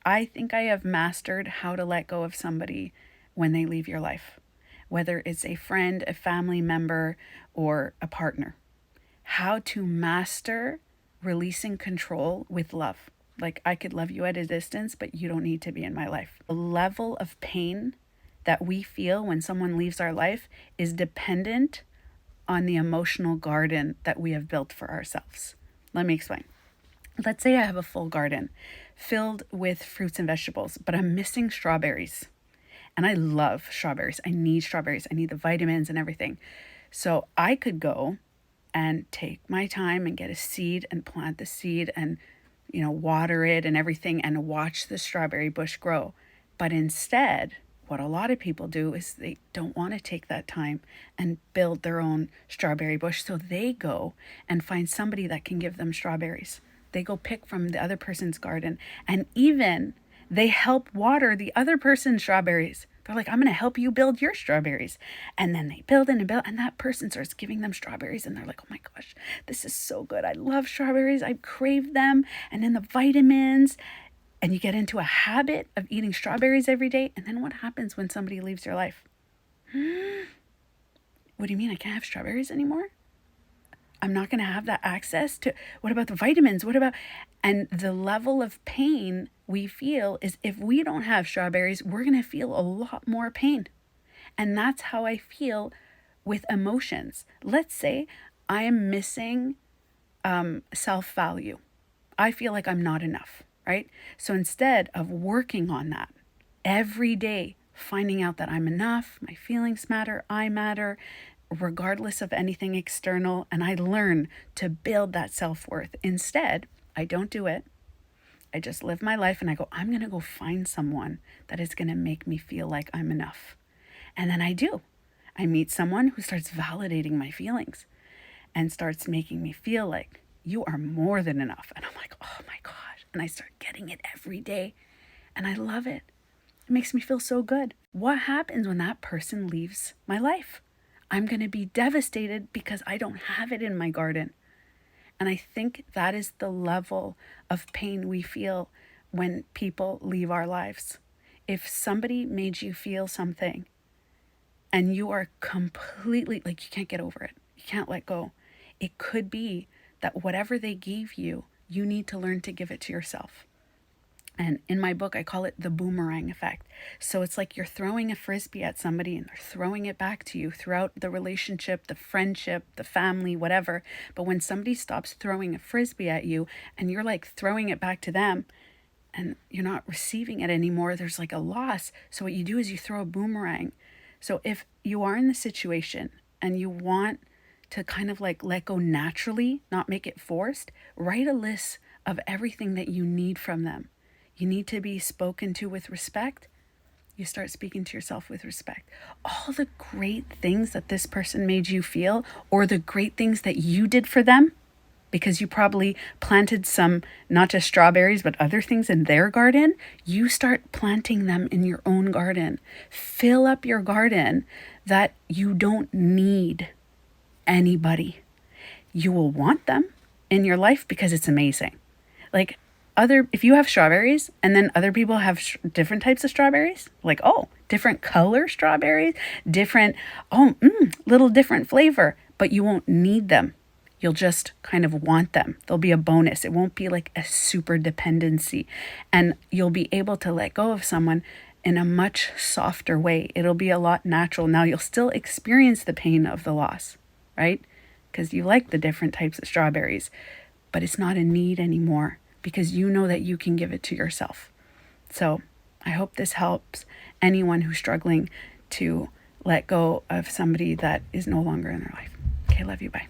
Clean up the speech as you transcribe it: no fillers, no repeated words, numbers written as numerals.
I think I have mastered how to let go of somebody when they leave your life, whether it's a friend, a family member, or a partner. How to master releasing control with love. Like, I could love you at a distance, but you don't need to be in my life. The level of pain that we feel when someone leaves our life is dependent on the emotional garden that we have built for ourselves. Let me explain. Let's say I have a full garden filled with fruits and vegetables, but I'm missing strawberries. And I love strawberries. I need strawberries. I need the vitamins and everything. So I could go and take my time and get a seed and plant the seed and, water it and everything and watch the strawberry bush grow. But instead, what a lot of people do is they don't want to take that time and build their own strawberry bush. So they go and find somebody that can give them strawberries. They go pick from the other person's garden, and even they help water the other person's strawberries. They're like, I'm going to help you build your strawberries. And then they build and build, and that person starts giving them strawberries. And they're like, oh my gosh, this is so good. I love strawberries. I crave them. And then the vitamins. And you get into a habit of eating strawberries every day. And then what happens when somebody leaves your life? What do you mean I can't have strawberries anymore? I'm not going to have that access to, what about the vitamins? What about, and the level of pain we feel is, if we don't have strawberries, we're going to feel a lot more pain. And that's how I feel with emotions. Let's say I am missing self-value. I feel like I'm not enough, right? So instead of working on that every day, finding out that I'm enough, my feelings matter, I matter, regardless of anything external, and I learn to build that self-worth. Instead, I don't do it. I just live my life and I go, I'm going to go find someone that is going to make me feel like I'm enough. And then I do. I meet someone who starts validating my feelings and starts making me feel like you are more than enough. And I'm like, oh my gosh. And I start getting it every day. And I love it. It makes me feel so good. What happens when that person leaves my life? I'm going to be devastated because I don't have it in my garden. And I think that is the level of pain we feel when people leave our lives. If somebody made you feel something and you are completely, like, you can't get over it, you can't let go, it could be that whatever they gave you, you need to learn to give it to yourself. And in my book, I call it the boomerang effect. So it's like you're throwing a frisbee at somebody and they're throwing it back to you throughout the relationship, the friendship, the family, whatever. But when somebody stops throwing a frisbee at you and you're like throwing it back to them and you're not receiving it anymore, there's like a loss. So what you do is you throw a boomerang. So if you are in the situation and you want to kind of like let go naturally, not make it forced, write a list of everything that you need from them. You need to be spoken to with respect. You start speaking to yourself with respect. All the great things that this person made you feel, or the great things that you did for them, because you probably planted some, not just strawberries, but other things in their garden, you start planting them in your own garden. Fill up your garden that you don't need anybody. You will want them in your life because it's amazing. Like, if you have strawberries and then other people have different types of strawberries, like, different color strawberries, different, little different flavor, but you won't need them. You'll just kind of want them. They'll be a bonus. It won't be like a super dependency. And you'll be able to let go of someone in a much softer way. It'll be a lot natural. Now, you'll still experience the pain of the loss, right? Because you like the different types of strawberries, but it's not a need anymore, because you know that you can give it to yourself. So I hope this helps anyone who's struggling to let go of somebody that is no longer in their life. Okay, love you. Bye.